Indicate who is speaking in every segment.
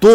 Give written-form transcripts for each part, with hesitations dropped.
Speaker 1: 2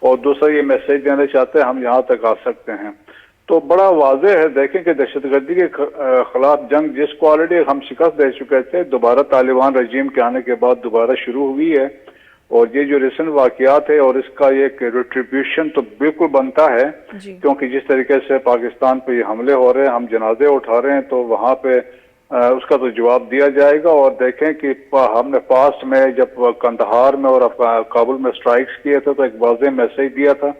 Speaker 2: اور دوسرا یہ میسج دینا چاہتے ہیں ہم یہاں تک آ سکتے ہیں. تو بڑا واضح ہے، دیکھیں کہ دہشت گردی کے خلاف جنگ جس کو آلریڈی ہم شکست دے چکے تھے، دوبارہ طالبان رجیم کے آنے کے بعد دوبارہ شروع ہوئی ہے. اور یہ جو ریسنٹ واقعات ہے اور اس کا ایک ریٹریبیوشن تو بالکل بنتا ہے، کیونکہ جس طریقے سے پاکستان پہ یہ حملے ہو رہے ہیں، ہم جنازے اٹھا رہے ہیں، تو وہاں پہ اس کا تو جواب دیا جائے گا. اور دیکھیں کہ ہم نے پاسٹ میں جب قندھار میں اور کابل میں سٹرائکس کیے تھے تو ایک واضح میسج دیا تھا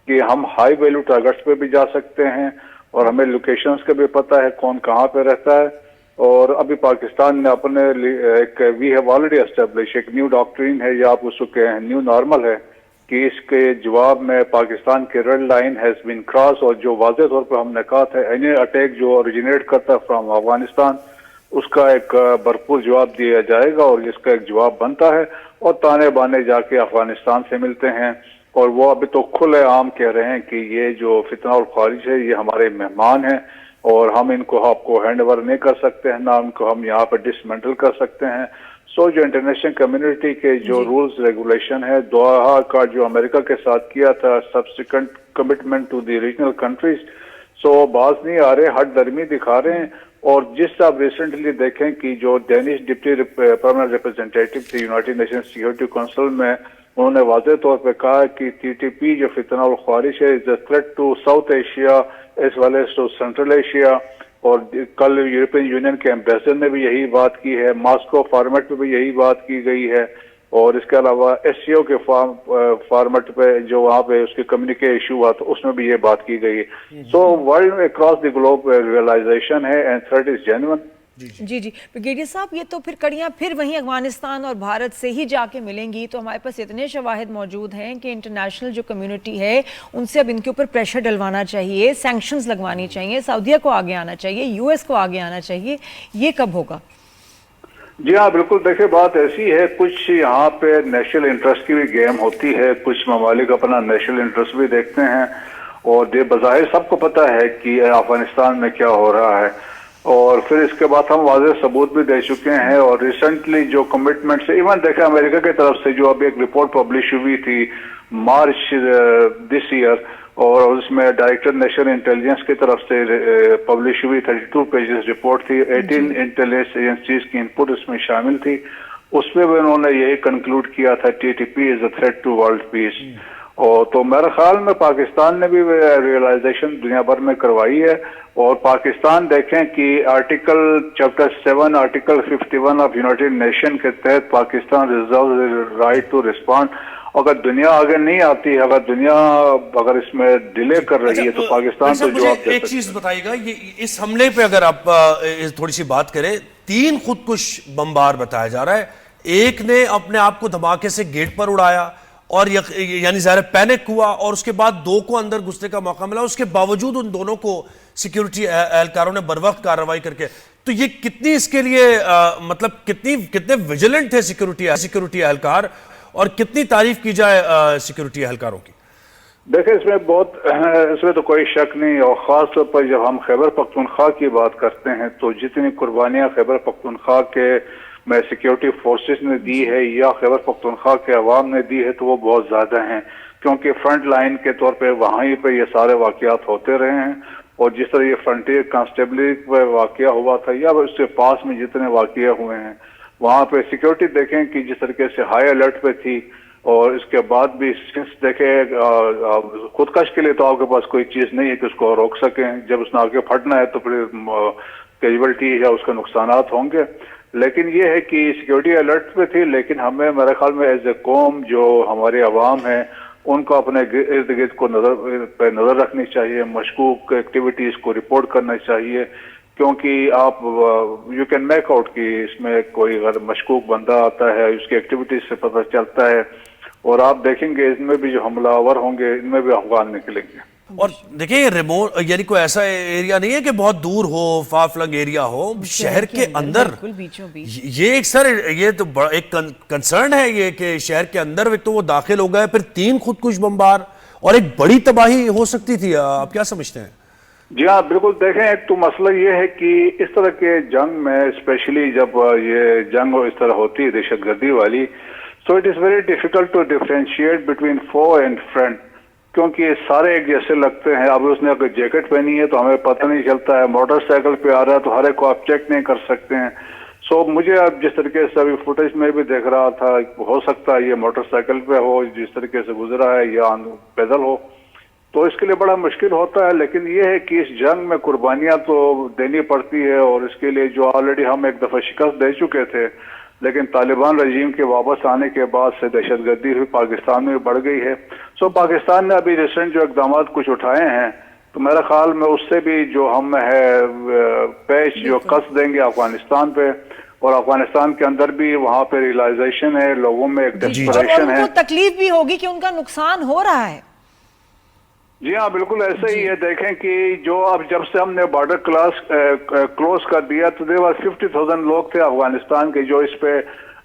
Speaker 2: کہ ہم ہائی ویلیو ٹارگٹس پہ بھی جا سکتے ہیں اور ہمیں لوکیشنز کا بھی پتہ ہے کون کہاں پہ رہتا ہے. اور ابھی پاکستان نے اپنے ایک وی ہیو آلریڈی اسٹیبلش ایک نیو ڈاکٹرین ہے، یا آپ اس کو کہیں نیو نارمل ہے، کہ اس کے جواب میں پاکستان کی red line has been cross. اور جو واضح طور پہ ہم نے کہا تھا اینی اٹیک جو اوریجنیٹ کرتا ہے فرام افغانستان، اس کا ایک بھرپور جواب دیا جائے گا اور اس کا ایک جواب بنتا ہے. اور تانے بانے جا کے افغانستان سے ملتے ہیں، اور وہ ابھی تو کھلے عام کہہ رہے ہیں کہ یہ جو فتنہ الخوارج ہے یہ ہمارے مہمان ہیں اور ہم ان کو آپ کو ہینڈ اوور نہیں کر سکتے ہیں، نہ ان کو ہم یہاں پہ ڈسمنٹل کر سکتے ہیں. سو جو انٹرنیشنل کمیونٹی کے جو رولز ریگولیشن ہے، دوحہ کا جو امریکہ کے ساتھ کیا تھا subsequent commitment to the regional countries, so باز نہیں آ رہے، ہٹ درمی دکھا رہے ہیں. اور جس آپ ریسنٹلی دیکھیں کہ جو ڈینش ڈپٹی پرماننٹ ریپرزینٹیٹو تھے یونائٹڈ نیشن سیکورٹی کونسل میں، انہوں نے واضح طور پہ کہا کہ ٹی ٹی پی جو فتنہ الخوارج ہے is a threat to South Asia as well as to Central Asia. اور کل یورپین یونین کے ایمبیسڈر نے بھی یہی بات کی ہے، ماسکو فارمیٹ پہ بھی یہی بات کی گئی ہے، اور اس کے علاوہ ایس سی او کے فارمیٹ پہ جو وہاں پہ اس کے کمیونیکے ایشو ہوا تو اس میں بھی یہ بات کی گئی ہے. So world across the globe realization ہے اینڈ تھریٹ از جینوئن.
Speaker 3: جی بریگیڈیئر صاحب، یہ تو پھر کڑیاں پھر وہیں افغانستان اور بھارت سے ہی جا کے ملیں گی. تو ہمارے پاس اتنے شواہد موجود ہیں کہ انٹرنیشنل جو کمیونٹی ہے ان سے اب ان کے اوپر پریشر ڈلوانا چاہیے، سینکشنز لگوانی چاہیے، سعودیہ کو آگے آنا چاہیے، یو ایس کو آگے آنا چاہیے. یہ کب ہوگا؟
Speaker 2: جی ہاں بالکل، دیکھیں بات ایسی ہے، کچھ یہاں پہ نیشنل انٹرسٹ کی بھی گیم ہوتی ہے، کچھ ممالک اپنا نیشنل انٹرسٹ بھی دیکھتے ہیں، اور بظاہر سب کو پتہ ہے کہ افغانستان میں کیا ہو رہا ہے. اور پھر اس کے بعد ہم واضح ثبوت بھی دے چکے ہیں. اور ریسنٹلی جو کمٹمنٹس ایون دیکھیں امریکہ کی طرف سے جو ابھی ایک رپورٹ پبلش ہوئی تھی مارچ دس ایئر، اور اس میں ڈائریکٹر نیشنل انٹیلیجنس کی طرف سے پبلش ہوئی 32 پیجز رپورٹ تھی، 18 انٹیلیجنس ایجنسیز کی انپٹ اس میں شامل تھی. اس میں بھی انہوں نے یہی کنکلوڈ کیا تھا T T P is a threat to world peace. اور تو میرے خیال میں پاکستان نے بھی ریئلائزیشن دنیا بھر میں کروائی ہے. اور پاکستان دیکھیں کہ article chapter 7 article 51 of United Nation کے تحت Pakistan reserve right to respond. اگر دنیا آگے نہیں آتی، اگر دنیا اگر اس میں ڈیلے کر رہی ہے تو پاکستان تو جواب دے.
Speaker 1: ایک چیز بتائیے گا، یہ اس حملے پہ اگر آپ تھوڑی سی بات کریں، 3 خودکش بمبار بتایا جا رہا ہے. ایک نے اپنے آپ کو دھماکے سے گیٹ پر اڑایا اور یعنی ظاہر پینک ہوا، اور اس کے بعد 2 کو اندر گھسنے کا موقع ملا. اس کے باوجود ان دونوں کو سیکیورٹی اہلکاروں نے بروقت کارروائی کر کے، تو یہ کتنی اس کے لیے مطلب کتنے ویجیلنٹ تھے سیکیورٹی اہلکار، اور کتنی تعریف کی جائے سیکیورٹی اہلکاروں کی؟
Speaker 2: دیکھیں اس میں تو کوئی شک نہیں. اور خاص طور پر جب ہم خیبر پختونخوا کی بات کرتے ہیں تو جتنی قربانیاں خیبر پختونخوا کے میں سیکیورٹی فورسز نے دی ہے یا خیبر پختونخوا کے عوام نے دی ہے تو وہ بہت زیادہ ہیں، کیونکہ فرنٹ لائن کے طور پہ وہیں پہ یہ سارے واقعات ہوتے رہے ہیں. اور جس طرح یہ فرنٹیئر کانسٹیبلری پہ واقعہ ہوا تھا یا اس کے پاس میں جتنے واقعہ ہوئے ہیں، وہاں پہ سیکیورٹی دیکھیں کہ جس طریقے سے ہائی الرٹ پہ تھی. اور اس کے بعد بھی دیکھیں خودکش کے لیے تو آپ کے پاس کوئی چیز نہیں ہے کہ اس کو روک سکیں. جب اس نے آگے پھٹنا ہے تو پھر کیجویلٹی یا اس کے نقصانات ہوں گے. لیکن یہ ہے کہ سیکیورٹی الرٹ پہ تھی، لیکن ہمیں میرے خیال میں ایز اے قوم جو ہمارے عوام ہیں ان کو اپنے ارد گرد کو نظر رکھنی چاہیے، مشکوک ایکٹیویٹیز کو رپورٹ کرنا چاہیے، کیونکہ آپ یو کین میک آؤٹ کہ اس میں کوئی غیر مشکوک بندہ آتا ہے، اس کی ایکٹیویٹیز سے پتہ چلتا ہے. اور آپ دیکھیں گے اس میں بھی جو حملہ آور ہوں گے ان میں بھی افغان نکلیں گے.
Speaker 1: اور دیکھیں یہ ریموٹ یعنی کوئی ایسا ایریا نہیں ہے کہ بہت دور ہو، فار فلنگ ایریا ہو، شہر کے اندر. یہ ایک سر یہ تو ایک کنسرن ہے یہ کہ شہر کے اندر ایک تو وہ داخل ہو گئے، پھر 3 خودکش بمبار، اور ایک بڑی تباہی ہو سکتی تھی. آپ کیا سمجھتے ہیں؟
Speaker 2: جی ہاں بالکل، دیکھیں ایک تو مسئلہ یہ ہے کہ اس طرح کے جنگ میں اسپیشلی جب یہ جنگ اس طرح ہوتی ہے دہشت گردی والی، So it is very difficult to differentiate between foe and friend, کیونکہ یہ سارے ایک جیسے لگتے ہیں. اب اس نے اگر جیکٹ پہنی ہے تو ہمیں پتہ نہیں چلتا ہے, موٹر سائیکل پہ آ رہا ہے تو ہر ایک کو آپ چیک نہیں کر سکتے ہیں. سو مجھے اب جس طریقے سے ابھی فوٹیج میں بھی دیکھ رہا تھا, ہو سکتا ہے یہ موٹر سائیکل پہ ہو جس طریقے سے گزرا ہے, یا پیدل ہو, تو اس کے لیے بڑا مشکل ہوتا ہے. لیکن یہ ہے کہ اس جنگ میں قربانیاں تو دینی پڑتی ہے, اور اس کے لیے جو آلریڈی ہم ایک دفعہ شکست دے چکے تھے, لیکن طالبان رجیم کے واپس آنے کے بعد سے دہشت گردی ہوئی پاکستان میں بڑھ گئی ہے. سو پاکستان نے ابھی ریسنٹ جو اقدامات کچھ اٹھائے ہیں, تو میرا خیال میں اس سے بھی جو ہم ہے پیش جو قص دیں گے افغانستان پہ, اور افغانستان کے اندر بھی وہاں پہ ریلائزیشن ہے, لوگوں میں ایک ڈسپریشن ہے,
Speaker 3: ان کو تکلیف بھی ہوگی کہ ان کا نقصان ہو رہا ہے.
Speaker 2: جی ہاں بالکل ایسا ہی ہے. دیکھیں کہ جو اب جب سے ہم نے بارڈر کلوز کر دیا تو دیوار 50,000 لوگ تھے افغانستان کے جو اس پہ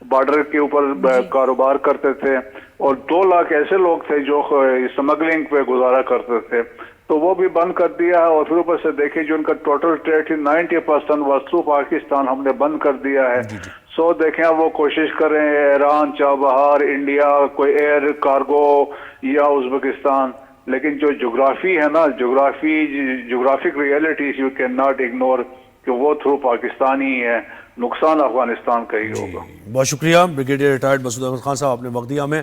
Speaker 2: بارڈر کے اوپر کاروبار کرتے تھے, اور 2 لاکھ ایسے لوگ تھے جو سمگلنگ پہ گزارا کرتے تھے, تو وہ بھی بند کر دیا ہے. اور پھر اوپر سے دیکھیں جو ان کا total trade 90% was through Pakistan ہم نے بند کر دیا ہے. سو دیکھیں وہ کوشش کر رہے ہیں ایران, چابہار, انڈیا, کوئی ایئر کارگو یا ازبکستان, لیکن جو جغرافی ہے نا, geographic realities you can not ignore کہ وہ تھرو پاکستان ہی ہے, نقصان افغانستان کا ہی ہوگا.
Speaker 1: بہت شکریہ بریگیڈیئر ریٹائرڈ مسعود احمد خان صاحب, آپ نے وقت دیا ہمیں.